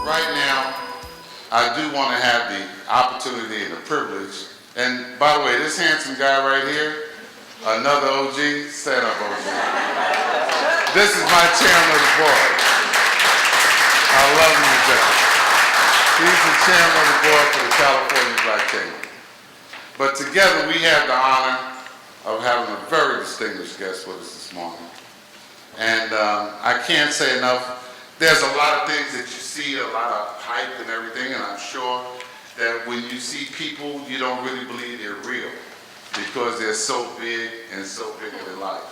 right now, I do want to have the opportunity and the privilege. And by the way, this handsome guy right here, another OG, stand up OG. This is my chairman of the board. I love him to death. He's the chairman of the board for the California Black Chamber. But together we have the honor of having a very distinguished guest with us this morning. And I can't say enough. There's a lot of things that you see, a lot of hype and everything, and I'm sure that when you see people, you don't really believe they're real because they're so big and so bigger than life.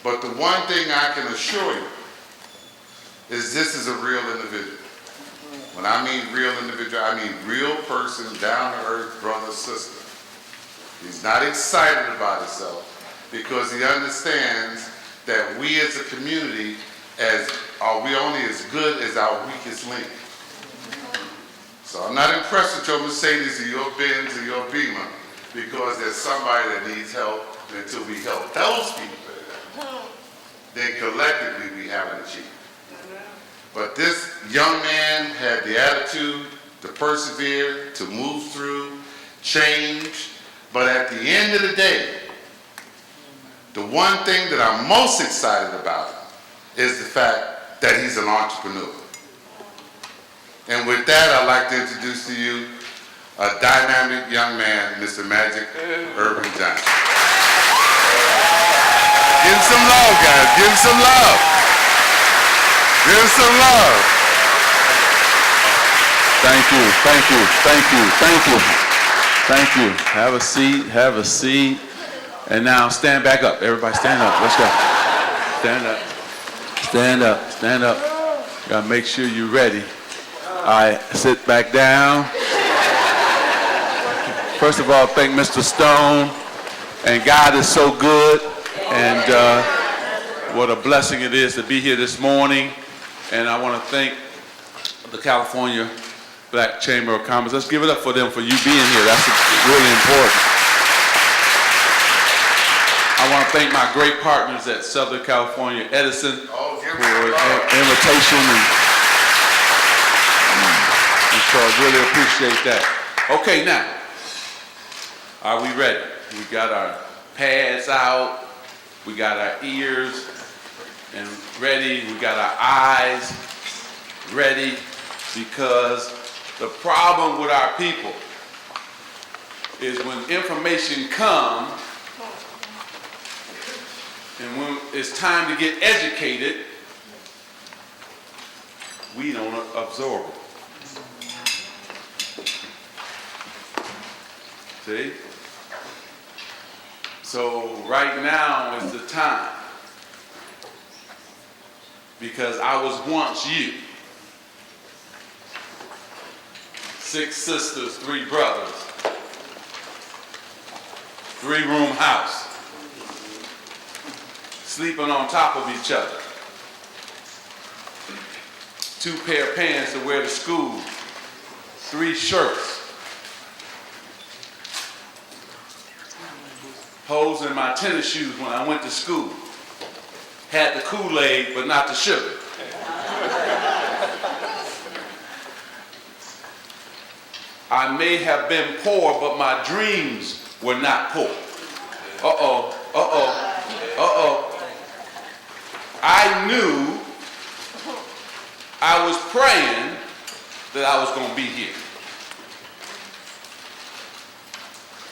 But the one thing I can assure you is this is a real individual. When I mean real individual, I mean real person, down-to-earth brother, sister. He's not excited about himself because he understands that we as a community are we only as good as our weakest link. So I'm not impressed with your Mercedes or your Benz or your Beamer because there's somebody that needs help, and until we help those people, then collectively we haven't achieved. But this young man had the attitude to persevere, to move through, change, but at the end of the day, the one thing that I'm most excited about is the fact that he's an entrepreneur. And with that, I'd like to introduce to you a dynamic young man, Mr. Magic Earvin Johnson. Give him some love, guys. Give him some love. Give him some love. Thank you, thank you, thank you, thank you. Thank you. Have a seat, have a seat. And now stand back up. Everybody stand up. Let's go. Stand up. Stand up. Stand up. Gotta make sure you're ready. All right, sit back down. First of all, thank Mr. Stone. And God is so good. And what a blessing it is to be here this morning. And I want to thank the California Black Chamber of Commerce. Let's give it up for them for you being here. That's really important. I want to thank my great partners at Southern California Edison for the invitation. And so I really appreciate that. Okay, now, are we ready? We got our pads out. We got our ears and ready. We got our eyes ready, because the problem with our people is when information comes and when it's time to get educated, we don't absorb it. See? So right now is the time, because I was once you. 6 sisters, 3 brothers, 3-room house, sleeping on top of each other, 2 pair of pants to wear to school, 3 shirts, holes in my tennis shoes when I went to school, had the Kool-Aid but not the sugar. I may have been poor, but my dreams were not poor. Uh-oh, uh-oh, uh-oh. I knew, I was praying that I was going to be here.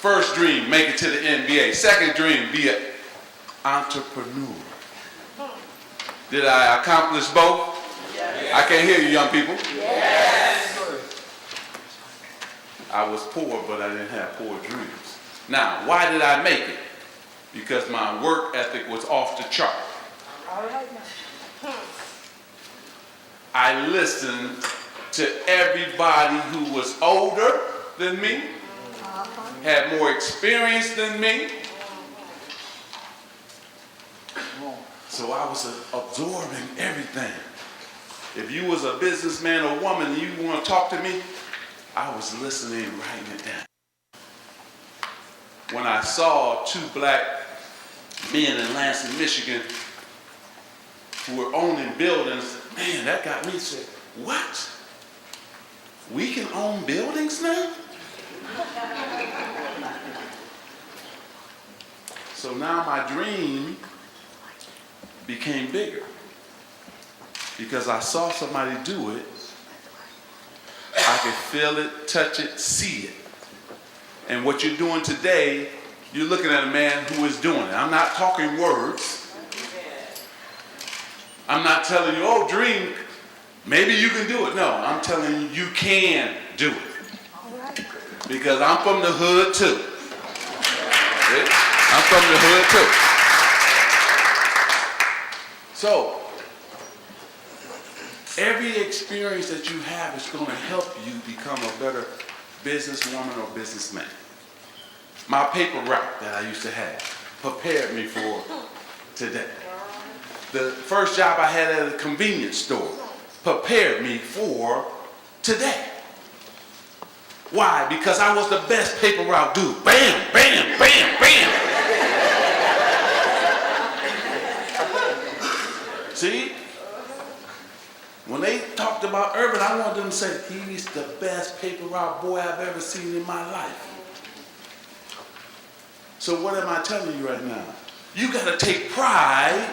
First dream, make it to the NBA. Second dream, be an entrepreneur. Did I accomplish both? Yes. I can't hear you, young people. Yes. I was poor, but I didn't have poor dreams. Now, why did I make it? Because my work ethic was off the chart. All right now. I listened to everybody who was older than me, had more experience than me. So I was absorbing everything. If you was a businessman or woman and you want to talk to me, I was listening and writing it down. When I saw 2 black men in Lansing, Michigan, who were owning buildings, man, that got me saying, what? We can own buildings now? So now my dream became bigger because I saw somebody do it. I could feel it, touch it, see it. And what you're doing today, you're looking at a man who is doing it. I'm not talking words. I'm not telling you, oh, dream, maybe you can do it. No, I'm telling you, you can do it. Because I'm from the hood too. Okay? I'm from the hood too. So, every experience that you have is going to help you become a better businesswoman or businessman. My paper route that I used to have prepared me for today. The first job I had at a convenience store prepared me for today. Why? Because I was the best paper route dude. Bam, bam, bam, bam. See? When they talked about Earvin, I wanted them to say, he's the best paper route boy I've ever seen in my life. So what am I telling you right now? You got to take pride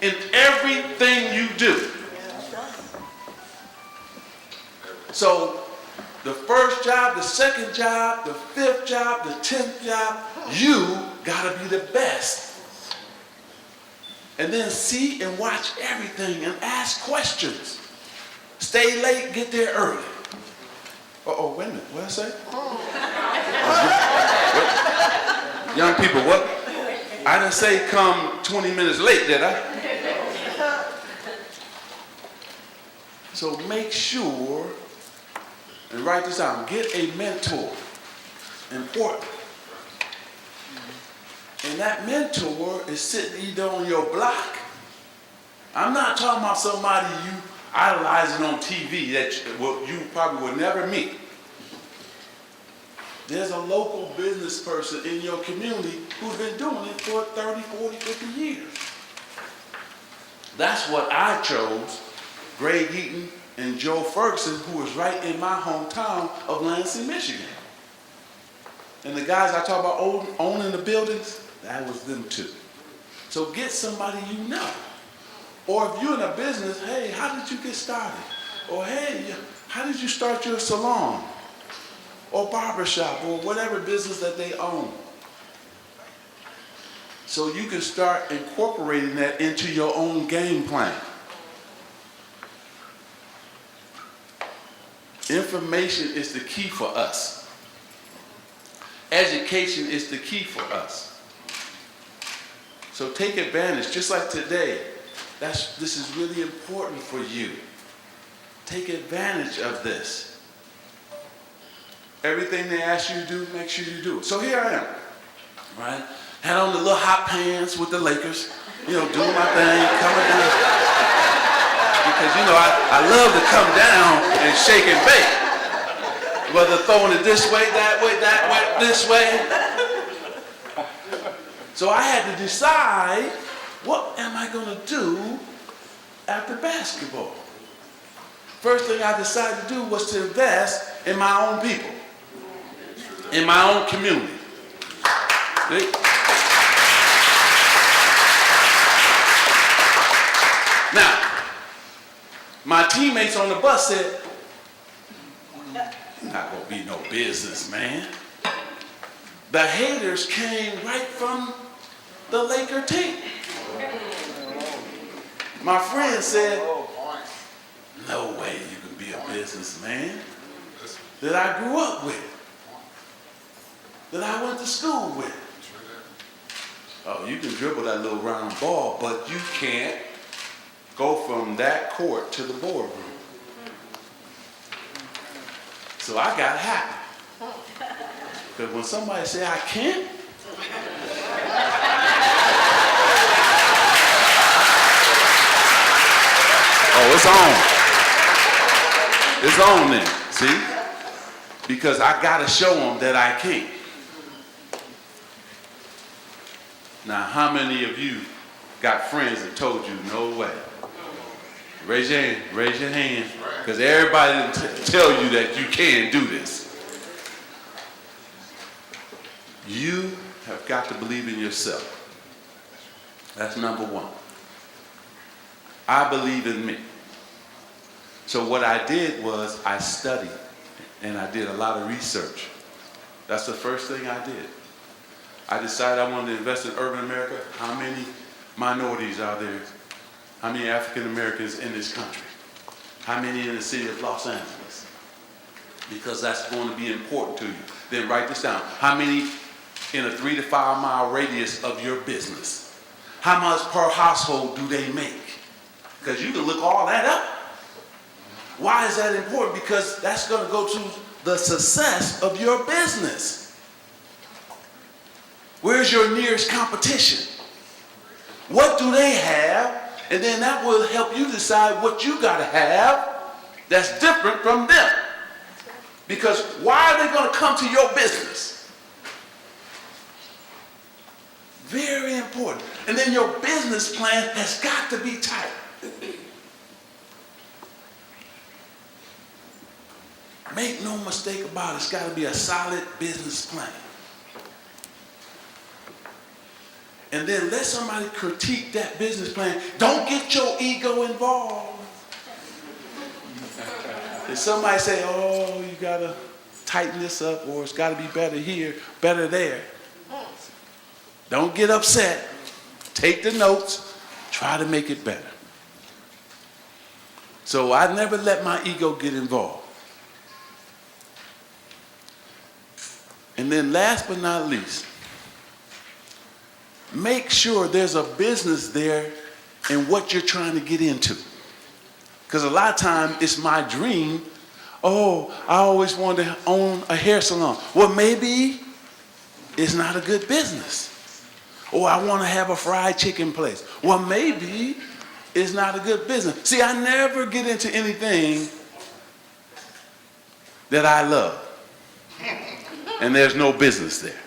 in everything you do. So the first job, the second job, the fifth job, the 10th job, you got to be the best. And then see and watch everything and ask questions. Stay late, get there early. Uh-oh, wait a minute, what did I say? What? Young people, what? I didn't say come 20 minutes late, did I? So make sure, and write this down, get a mentor. Important. And that mentor is sitting either on your block. I'm not talking about somebody you idolizing on TV that you probably would never meet. There's a local business person in your community who's been doing it for 30, 40, 50 years. That's what I chose. Greg Eaton and Joe Ferguson, who was right in my hometown of Lansing, Michigan. And the guys I talk about owning the buildings, that was them too. So get somebody you know. Or if you're in a business, hey, how did you get started? Or hey, how did you start your salon? Or barbershop, or whatever business that they own. So you can start incorporating that into your own game plan. Information is the key for us. Education is the key for us. So take advantage, just like today. This is really important for you. Take advantage of this. Everything they ask you to do, make sure you do it. So here I am, right? Had on the little hot pants with the Lakers, doing my thing, coming down. Because, I love to come down and shake and bake. Whether throwing it this way, that way, this way. So I had to decide, what am I going to do after basketball? First thing I decided to do was to invest in my own people, in my own community. See? Now, my teammates on the bus said, "You're not going to be no businessman." The haters came right from the Laker team. My friend said, "No way you can be a businessman," that I grew up with, that I went to school with. Oh, you can dribble that little round ball, but you can't go from that court to the boardroom. So I got happy. Because when somebody say I can't, oh, it's on. It's on then, see? Because I got to show them that I can't. Now, how many of you got friends that told you, no way? Raise your hand, because everybody tell you that you can do this. You have got to believe in yourself. That's number one. I believe in me. So what I did was I studied and I did a lot of research. That's the first thing I did. I decided I wanted to invest in urban America. How many minorities are there? How many African Americans in this country? How many in the city of Los Angeles? Because that's going to be important to you. Then write this down. How many in a 3 to 5 mile radius of your business? How much per household do they make? Because you can look all that up. Why is that important? Because that's going to go to the success of your business. Where's your nearest competition? What do they have? And then that will help you decide what you got to have that's different from them. Because why are they going to come to your business? Very important. And then your business plan has got to be tight. Make no mistake about it, it's got to be a solid business plan. And then let somebody critique that business plan. Don't get your ego involved. If somebody say, oh, you got to tighten this up, or it's got to be better here, better there. Don't get upset. Take the notes. Try to make it better. So I never let my ego get involved. And then last but not least, make sure there's a business there in what you're trying to get into. Because a lot of times it's my dream, oh, I always wanted to own a hair salon. Well, maybe it's not a good business. Or I want to have a fried chicken place. Well, maybe it's not a good business. See, I never get into anything that I love. And there's no business there.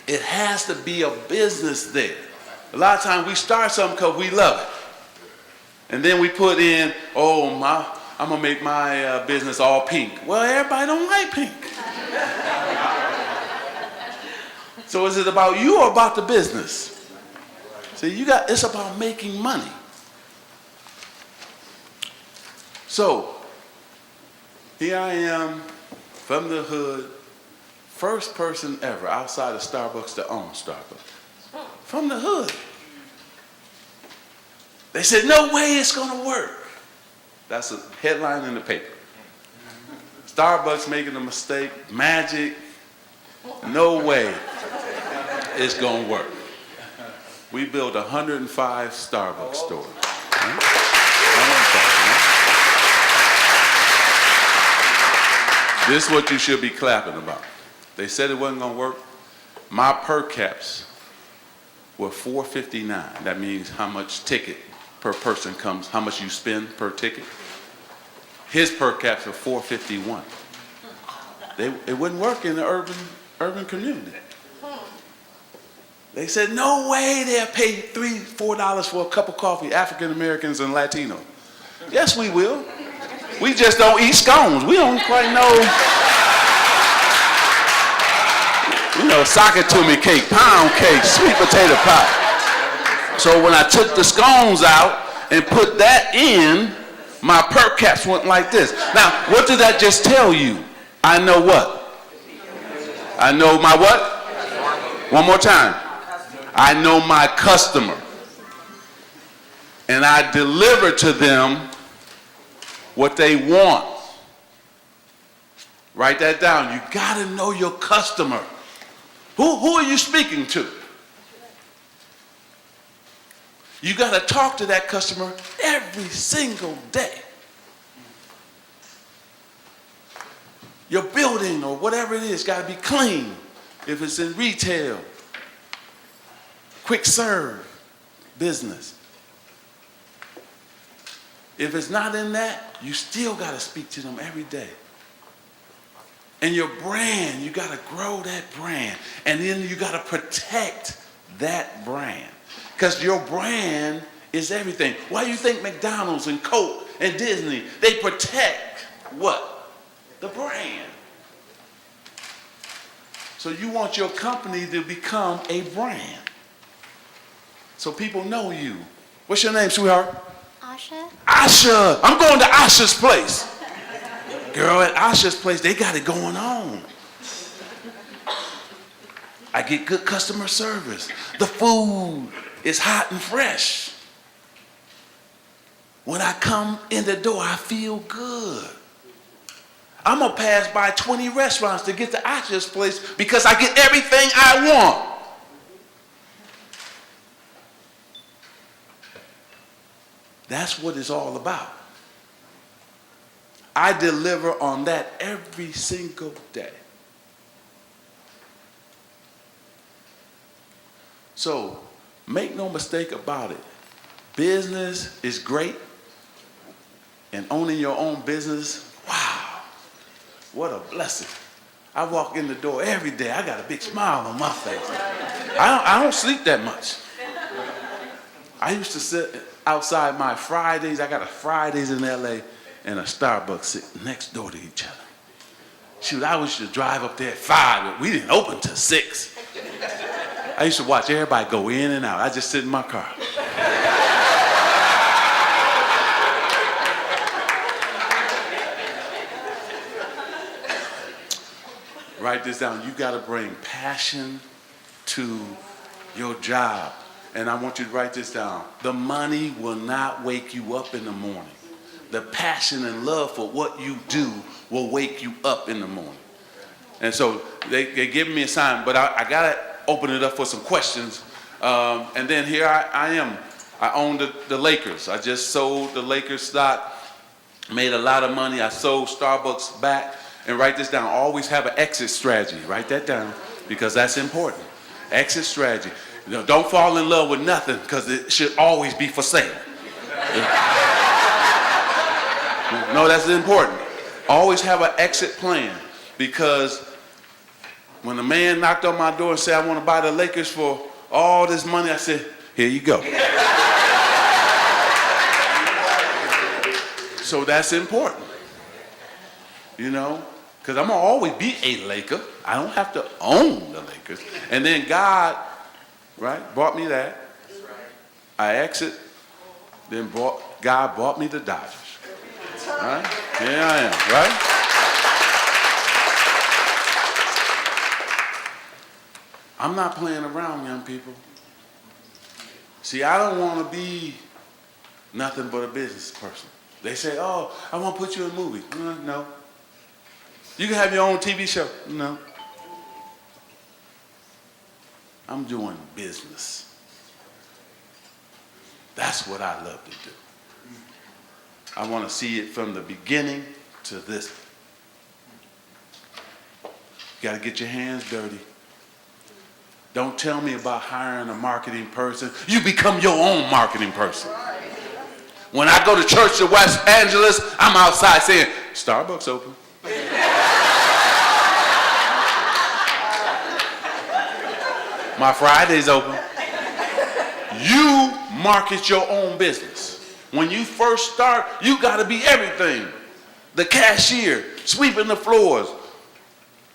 It has to be a business there. A lot of times we start something because we love it. And then we put in, oh, I'm going to make my business all pink. Well, everybody don't like pink. So is it about you or about the business? See, it's about making money. So, here I am from the hood, first person ever outside of Starbucks to own Starbucks. From the hood. They said, no way it's going to work. That's a headline in the paper. Starbucks making a mistake, magic, no way it's going to work. We built 105 Starbucks stores. This is what you should be clapping about. They said it wasn't going to work. My per caps were $4.59. That means how much ticket per person comes, how much you spend per ticket. His per caps were $4.51. It wouldn't work in the urban community. They said, no way they'll pay $3, $4 for a cup of coffee, African Americans and Latinos. Yes, we will. We just don't eat scones. We don't quite know. You know, sock-it-to-me cake, pound cake, sweet potato pie. So when I took the scones out and put that in, my per caps went like this. Now, what did that just tell you? I know what? I know my what? One more time. I know my customer. And I deliver to them what they want. Write that down. You got to know your customer. Who are you speaking to? You got to talk to that customer every single day. Your building or whatever it is got to be clean. If it's in retail, quick serve business. If it's not in that, you still got to speak to them every day. And your brand, you got to grow that brand. And then you got to protect that brand. Because your brand is everything. Why do you think McDonald's and Coke and Disney, they protect what? The brand. So you want your company to become a brand. So people know you. What's your name, sweetheart? Asha? Asha. I'm going to Asha's place. Girl, at Asha's place, they got it going on. I get good customer service. The food is hot and fresh. When I come in the door, I feel good. I'm going to pass by 20 restaurants to get to Asha's place because I get everything I want. That's what it's all about. I deliver on that every single day. So, make no mistake about it. Business is great, and owning your own business, wow, what a blessing. I walk in the door every day, I got a big smile on my face. I don't sleep that much. I used to sit outside my Fridays, I got a Fridays in LA, and a Starbucks sitting next door to each other. Shoot, I used to drive up there at 5, but we didn't open till 6. I used to watch everybody go in and out. I just sit in my car. Write this down. You got to bring passion to your job. And I want you to write this down. The money will not wake you up in the morning. The passion and love for what you do will wake you up in the morning. And so they give me a sign, but I got to open it up for some questions. And then here I am. I own the Lakers. I just sold the Lakers stock, made a lot of money. I sold Starbucks back. And write this down. Always have an exit strategy. Write that down because that's important. Exit strategy. You know, don't fall in love with nothing because it should always be for sale. No, that's important. Always have an exit plan because when the man knocked on my door and said, I want to buy the Lakers for all this money, I said, here you go. So that's important. You know, because I'm going to always be a Laker. I don't have to own the Lakers. And then God, right, brought me that. I exit, then God brought me the Dodgers. Right? Here I am, right? I'm not playing around, young people. See, I don't want to be nothing but a business person. They say, oh, I want to put you in a movie. No. You can have your own TV show. No. I'm doing business. That's what I love to do. I want to see it from the beginning to this. You got to get your hands dirty. Don't tell me about hiring a marketing person. You become your own marketing person. When I go to church in Los Angeles, I'm outside saying, Starbucks open. My Friday's open. You market your own business. When you first start, you got to be everything. The cashier, sweeping the floors,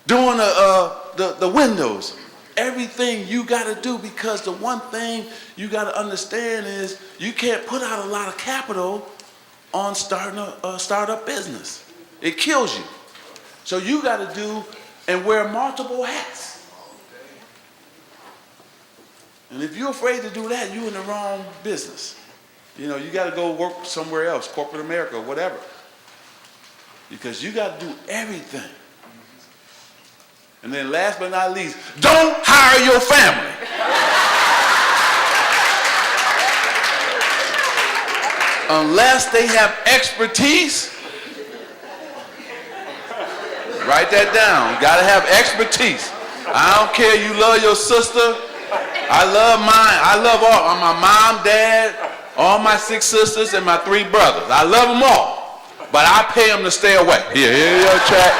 doing the windows. Everything you got to do, because the one thing you got to understand is you can't put out a lot of capital on starting a startup business. It kills you. So you got to do and wear multiple hats. And if you're afraid to do that, you're in the wrong business. You know, you got to go work somewhere else, corporate America, whatever. Because you got to do everything. And then last but not least, don't hire your family. Unless they have expertise. Write that down. You got to have expertise. I don't care, you love your sister. I love mine. I love all my mom, dad, all my 6 sisters, and my 3 brothers. I love them all. But I pay them to stay away. Here's your check.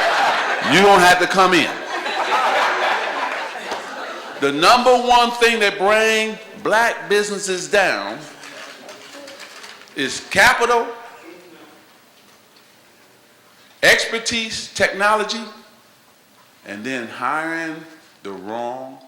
You don't have to come in. The number one thing that brings black businesses down is capital, expertise, technology, and then hiring the wrong